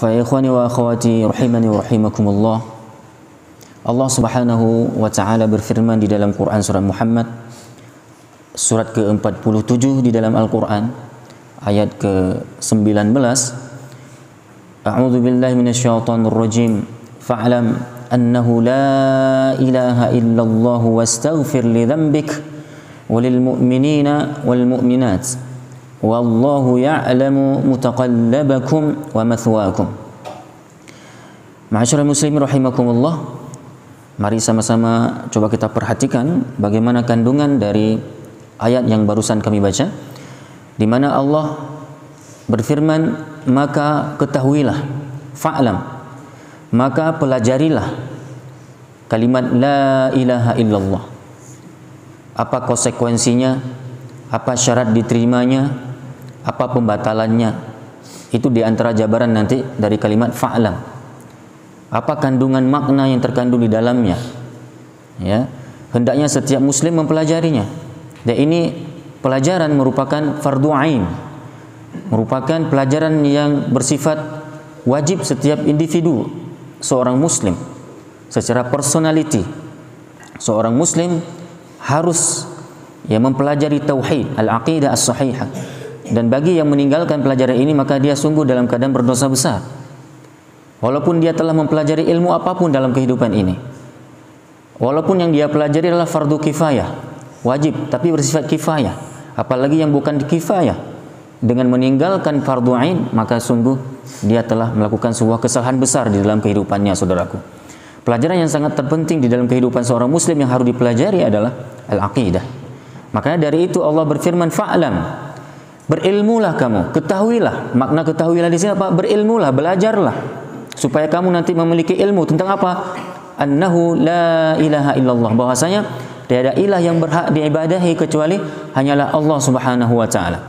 Fa ikhwani wa akhwati rahimani wa rahimakumullah. Allah Subhanahu wa taala berfirman di dalam Quran surah Muhammad surat ke-47 di dalam Al-Quran ayat ke-19. A'udzu billahi minasyaitonir rajim. Fa'lam annahu la ilaha illallah wastaghfir li dhanbik walil mu'minina wal mu'minat wallahu ya'lamu mutaqallabakum wa mathwaakum. Ma'asyiral muslimin rahimakumullah. Mari sama-sama coba kita perhatikan bagaimana kandungan dari ayat yang barusan kami baca, di mana Allah berfirman, maka ketahuilah, fa'lam, maka pelajarilah kalimat la ilaha illallah. Apa konsekuensinya, apa syarat diterimanya, apa pembatalannya. Itu di antara jabaran nanti dari kalimat fa'lam. Apa kandungan makna yang terkandung di dalamnya, ya, hendaknya setiap muslim mempelajarinya. Dan ini pelajaran merupakan fardu ain, merupakan pelajaran yang bersifat wajib setiap individu seorang muslim. Secara personality, seorang muslim harus mempelajari tauhid, al-aqidah as-sahihah. Dan bagi yang meninggalkan pelajaran ini, maka dia sungguh dalam keadaan berdosa besar, walaupun dia telah mempelajari ilmu apapun dalam kehidupan ini. Walaupun yang dia pelajari adalah fardu kifayah, wajib, tapi bersifat kifayah, apalagi yang bukan kifayah. Dengan meninggalkan fardu ain, maka sungguh dia telah melakukan sebuah kesalahan besar di dalam kehidupannya, saudaraku. Pelajaran yang sangat terpenting di dalam kehidupan seorang muslim yang harus dipelajari adalah al-aqidah. Makanya dari itu Allah berfirman, fa'lam, berilmulah kamu, ketahuilah. Makna ketahuilah di sini apa? Berilmulah, belajarlah, supaya kamu nanti memiliki ilmu tentang apa? Annahu la ilaha illallah, bahwasanya tiada ilah yang berhak diibadahi kecuali hanyalah Allah Subhanahu wa taala.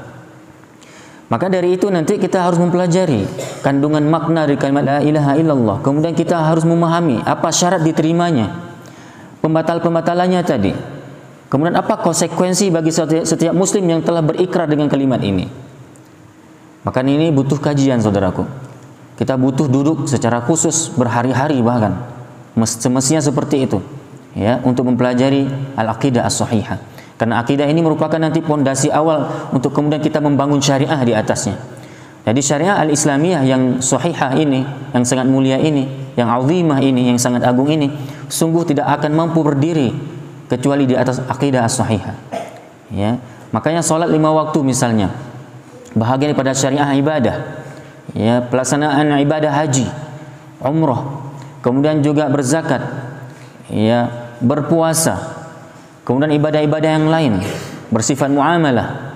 Maka dari itu nanti kita harus mempelajari kandungan makna dari kalimat la ilaha illallah. Kemudian kita harus memahami apa syarat diterimanya, pembatal-pembatalannya tadi. Kemudian apa konsekuensi bagi setiap muslim yang telah berikrar dengan kalimat ini. Maka ini butuh kajian, saudaraku. Kita butuh duduk secara khusus berhari-hari bahkan. Semestinya seperti itu, ya, untuk mempelajari al-aqidah as-sahihah. Karena akidah ini merupakan nanti pondasi awal untuk kemudian kita membangun syariah di atasnya. Jadi syariah al-islamiyah yang sahihah ini, yang sangat mulia ini, yang azimah ini, yang sangat agung ini, sungguh tidak akan mampu berdiri kecuali di atas akidah as-sahihah. Ya, makanya salat 5 waktu misalnya bahagian daripada syariah ibadah. Ya, pelaksanaan ibadah haji, umrah, kemudian juga berzakat, ya, berpuasa, kemudian ibadah-ibadah yang lain bersifat muamalah,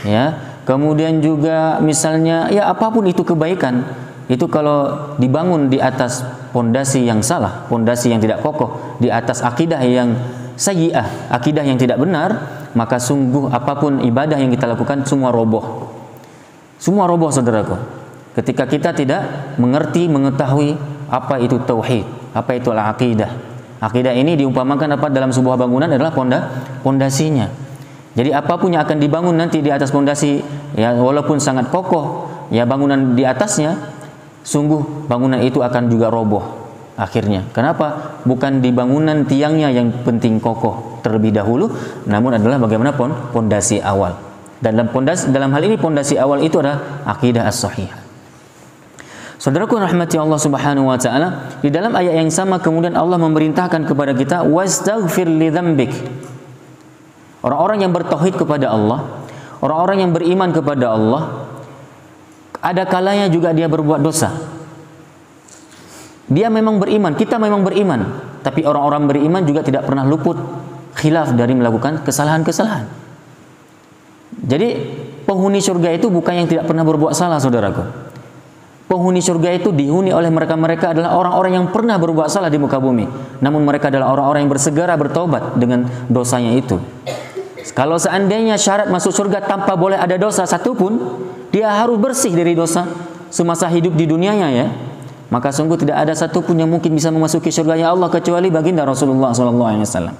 ya, kemudian juga misalnya ya apapun itu kebaikan, itu kalau dibangun di atas pondasi yang salah, pondasi yang tidak kokoh, di atas akidah yang sayyi'ah, akidah yang tidak benar, maka sungguh apapun ibadah yang kita lakukan semua roboh. Semua roboh, saudaraku. Ketika kita tidak mengerti, mengetahui apa itu tauhid, apa itu al-aqidah. Akidah ini diumpamakan apa dalam sebuah bangunan adalah pondasinya. Jadi apapun yang akan dibangun nanti di atas pondasi, ya, walaupun sangat kokoh, ya, bangunan di atasnya, sungguh bangunan itu akan juga roboh akhirnya. Kenapa? Bukan di bangunan tiangnya yang penting kokoh terlebih dahulu, namun adalah bagaimana pondasi awal. Dan dalam hal ini pondasi awal itu adalah akidah as-sahihah. Saudaraku rahmati Allah Subhanahu wa taala, di dalam ayat yang sama kemudian Allah memerintahkan kepada kita wastaghfir li dzambik. Orang-orang yang bertauhid kepada Allah, orang-orang yang beriman kepada Allah, ada kalanya juga dia berbuat dosa. Dia memang beriman, kita memang beriman, tapi orang-orang beriman juga tidak pernah luput khilaf dari melakukan kesalahan-kesalahan. Jadi penghuni surga itu bukan yang tidak pernah berbuat salah, saudaraku. Penghuni surga itu dihuni oleh mereka adalah orang-orang yang pernah berbuat salah di muka bumi, namun mereka adalah orang-orang yang bersegera bertaubat dengan dosanya itu. Kalau seandainya syarat masuk surga tanpa boleh ada dosa satupun, dia harus bersih dari dosa semasa hidup di dunianya, ya, maka sungguh tidak ada satupun yang mungkin bisa memasuki surganya Allah kecuali baginda Rasulullah SAW.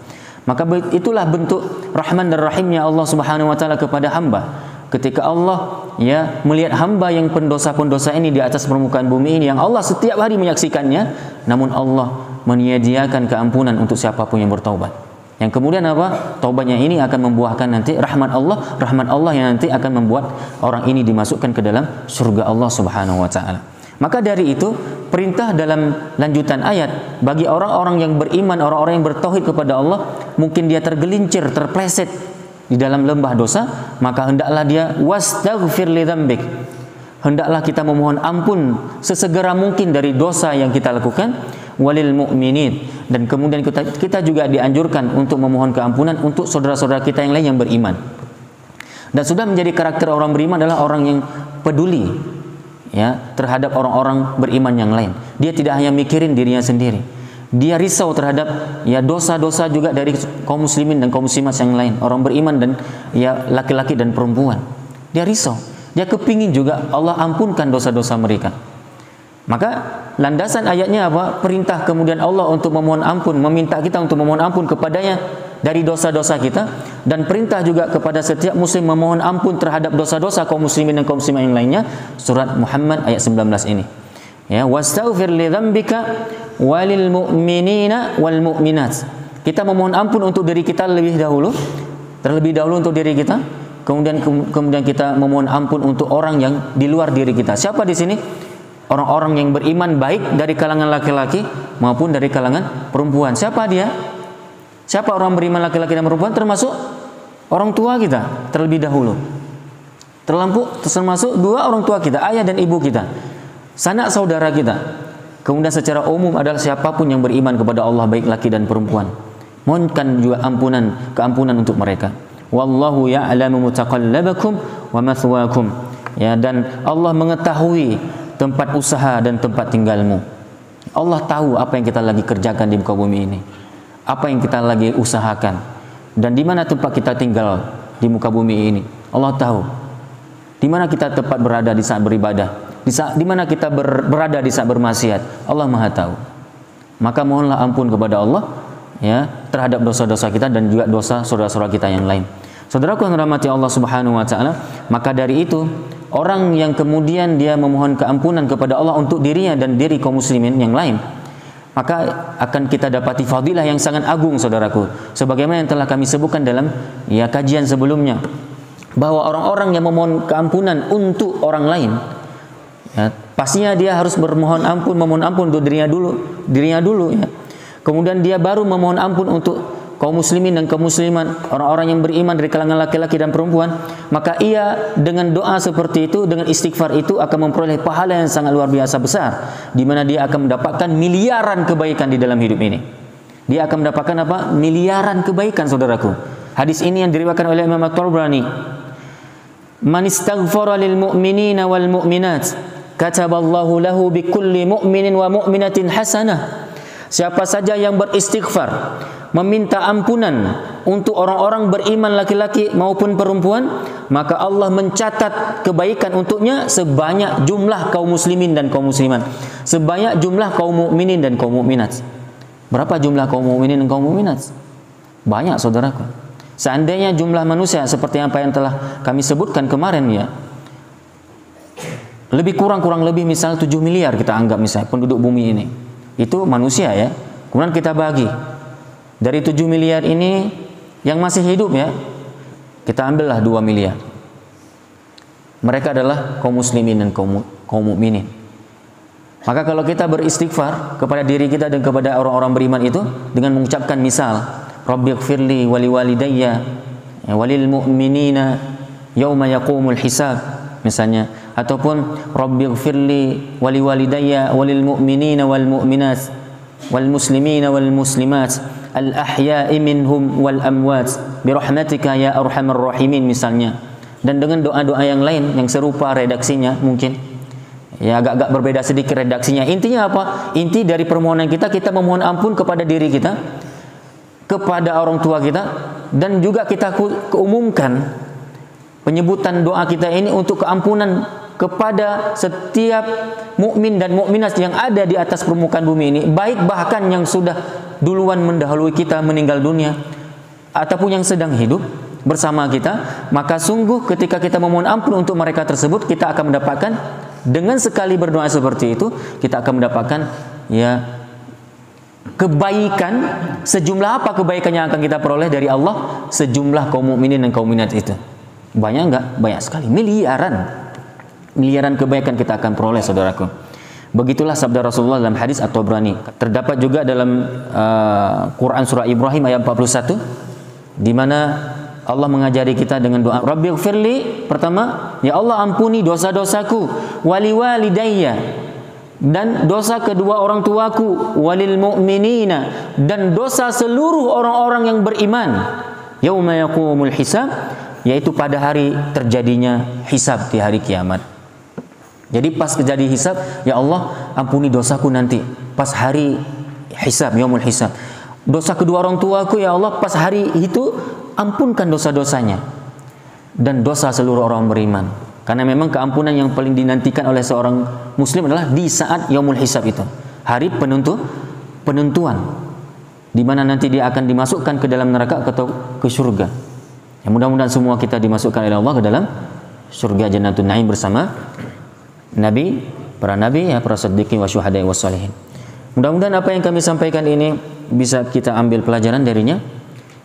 Maka itulah bentuk rahman dan rahimnya Allah Subhanahu wa taala kepada hamba. ketika Allah ya melihat hamba yang pendosa-pendosa ini di atas permukaan bumi ini, yang Allah setiap hari menyaksikannya, namun Allah menyediakan keampunan untuk siapapun yang bertaubat. Yang kemudian apa? Taubatnya ini akan membuahkan nanti rahmat Allah yang nanti akan membuat orang ini dimasukkan ke dalam surga Allah Subhanahu wa taala. Maka dari itu, perintah dalam lanjutan ayat bagi orang-orang yang beriman, orang-orang yang bertauhid kepada Allah, mungkin dia tergelincir, terpleset di dalam lembah dosa, maka hendaklah dia wastaghfir li dzambik. Hendaklah kita memohon ampun sesegera mungkin dari dosa yang kita lakukan, walil mu'minin, dan kemudian kita juga dianjurkan untuk memohon keampunan untuk saudara-saudara kita yang lain yang beriman. Dan sudah menjadi karakter orang beriman adalah orang yang peduli ya terhadap orang-orang beriman yang lain. Dia tidak hanya mikirin dirinya sendiri. Dia risau terhadap ya dosa-dosa juga dari kaum muslimin dan kaum muslimat yang lain, orang beriman dan ya laki-laki dan perempuan. Dia risau. Dia kepingin juga Allah ampunkan dosa-dosa mereka. Maka landasan ayatnya apa? Perintah kemudian Allah untuk memohon ampun, meminta kita untuk memohon ampun kepadanya dari dosa-dosa kita, dan perintah juga kepada setiap muslim memohon ampun terhadap dosa-dosa kaum muslimin dan kaum muslimat yang lainnya. Surat Muhammad ayat 19 ini. Ya, wastaghfir li dzambika walil mu'minina wal mu'minat. Kita memohon ampun untuk diri kita terlebih dahulu untuk diri kita, kemudian kita memohon ampun untuk orang yang di luar diri kita. Siapa di sini? Orang-orang yang beriman baik dari kalangan laki-laki maupun dari kalangan perempuan. Siapa dia? Siapa orang beriman laki-laki dan perempuan? Termasuk orang tua kita terlebih dahulu. Termasuk dua orang tua kita, ayah dan ibu kita, sanak saudara kita. Kemudian secara umum adalah siapapun yang beriman kepada Allah baik laki dan perempuan. Mohonkan juga keampunan untuk mereka. Wallahu ya'lamu mutaqallabakum wa mathwaakum. Ya, dan Allah mengetahui tempat usaha dan tempat tinggalmu. Allah tahu apa yang kita lagi kerjakan di muka bumi ini, apa yang kita lagi usahakan, dan di mana tempat kita tinggal di muka bumi ini. Allah tahu di mana kita tepat berada di saat beribadah, di mana kita berada di saat bermaksiat. Allah Maha tahu. Maka mohonlah ampun kepada Allah ya terhadap dosa-dosa kita dan juga dosa saudara-saudara kita yang lain. Saudaraku yang dirahmati Allah Subhanahu wa taala, maka dari itu orang yang kemudian dia memohon keampunan kepada Allah untuk dirinya dan diri kaum muslimin yang lain, maka akan kita dapati fadilah yang sangat agung, saudaraku. Sebagaimana yang telah kami sebutkan dalam ya kajian sebelumnya, bahwa orang-orang yang memohon keampunan untuk orang lain, ya, pastinya dia harus memohon ampun untuk dirinya dulu ya. Kemudian dia baru memohon ampun untuk kaum muslimin dan kaum muslimat, orang-orang yang beriman dari kalangan laki-laki dan perempuan. Maka ia dengan doa seperti itu, dengan istighfar itu akan memperoleh pahala yang sangat luar biasa besar, di mana dia akan mendapatkan miliaran kebaikan di dalam hidup ini. Dia akan mendapatkan apa? Miliaran kebaikan, saudaraku. Hadis ini yang diriwayatkan oleh Imam At-Tabrani. Man istaghfara lil mu'minina wal mu'minat kataballahu lahu bikulli mu'minin wa mu'minatin hasanah. Siapa saja yang beristighfar, meminta ampunan untuk orang-orang beriman laki-laki maupun perempuan, maka Allah mencatat kebaikan untuknya sebanyak jumlah kaum muslimin dan kaum muslimat, sebanyak jumlah kaum mukminin dan kaum mukminat. Berapa jumlah kaum mukminin dan kaum mukminat? Banyak, saudaraku. Seandainya jumlah manusia seperti apa yang telah kami sebutkan kemarin ya, lebih kurang lebih misal 7 miliar kita anggap misalnya penduduk bumi ini. Itu manusia ya. Kemudian kita bagi dari 7 miliar ini yang masih hidup ya, kita ambillah 2 miliar. Mereka adalah kaum muslimin dan kaum mukminin. Maka kalau kita beristighfar kepada diri kita dan kepada orang-orang beriman itu dengan mengucapkan misal Rabbighfirli wali walidayya walil mu'minina yauma yaqumul hisab misalnya, ataupun Rabbighfirli wali walidayya walil mu'minina wal mu'minat wal muslimina wal muslimat al ahya'i minhum wal amwat birahmatika ya arhamar rahimin misalnya. Dan dengan doa-doa yang lain yang serupa redaksinya, mungkin ya agak-agak berbeda sedikit redaksinya. Intinya apa? Inti dari permohonan kita memohon ampun kepada diri kita, kepada orang tua kita, dan juga kita keumumkan penyebutan doa kita ini untuk keampunan kepada setiap mukmin dan mukminat yang ada di atas permukaan bumi ini, baik bahkan yang sudah duluan mendahului kita meninggal dunia ataupun yang sedang hidup. bersama kita, maka sungguh ketika kita memohon ampun untuk mereka tersebut, kita akan mendapatkan, dengan sekali berdoa seperti itu, kita akan mendapatkan ya kebaikan. Sejumlah apa kebaikan yang akan kita peroleh dari Allah? Sejumlah kaum mukminin dan kaum mukminat itu. Banyak enggak? Banyak sekali. Miliaran kebaikan kita akan peroleh, saudaraku. Begitulah sabda Rasulullah dalam hadis At-Tabrani. Terdapat juga dalam Quran surah Ibrahim ayat 41, di mana Allah mengajari kita dengan doa Rabbighfirli. Pertama, ya Allah ampuni dosa-dosaku, wali walidayya, dan dosa kedua orang tuaku, walil mu'minina, dan dosa seluruh orang-orang yang beriman, yauma yaqumul hisab, yaitu pada hari terjadinya hisab, di hari kiamat. Jadi pas kejadian hisab, ya Allah ampuni dosaku nanti pas hari hisab, yaumul hisab. Dosa kedua orang tuaku, ya Allah pas hari itu ampunkan dosa-dosanya, dan dosa seluruh orang beriman. Karena memang keampunan yang paling dinantikan oleh seorang muslim adalah di saat yaumul hisab itu, hari penentuan, di mana nanti dia akan dimasukkan ke dalam neraka atau ke surga. Ya, mudah-mudahan semua kita dimasukkan oleh Allah ke dalam surga Jannatul Naim bersama Nabi, para nabi, ya, para siddiqin wa syuhada wa sholihin. Mudah-mudahan apa yang kami sampaikan ini bisa kita ambil pelajaran darinya.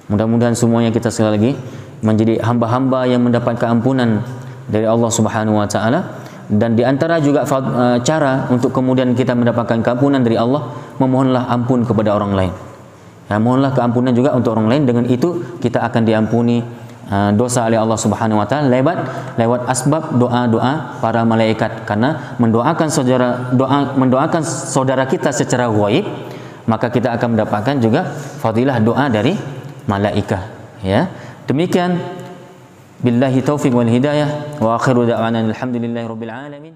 Mudah-mudahan semuanya kita sekali lagi menjadi hamba-hamba yang mendapat keampunan dari Allah Subhanahu wa taala. Dan di antara juga cara untuk kemudian kita mendapatkan keampunan dari Allah, memohonlah ampun kepada orang lain. Ya, mohonlah keampunan juga untuk orang lain. Dengan itu kita akan diampuni dosa oleh Allah Subhanahu wa taala lewat asbab doa-doa para malaikat. Karena mendoakan saudara kita secara ghaib, maka kita akan mendapatkan juga fadilah doa dari malaikat. Ya, demikian, billahi taufiq wal hidayah, wa akhiru da'wana alhamdulillahi rabbil alamin.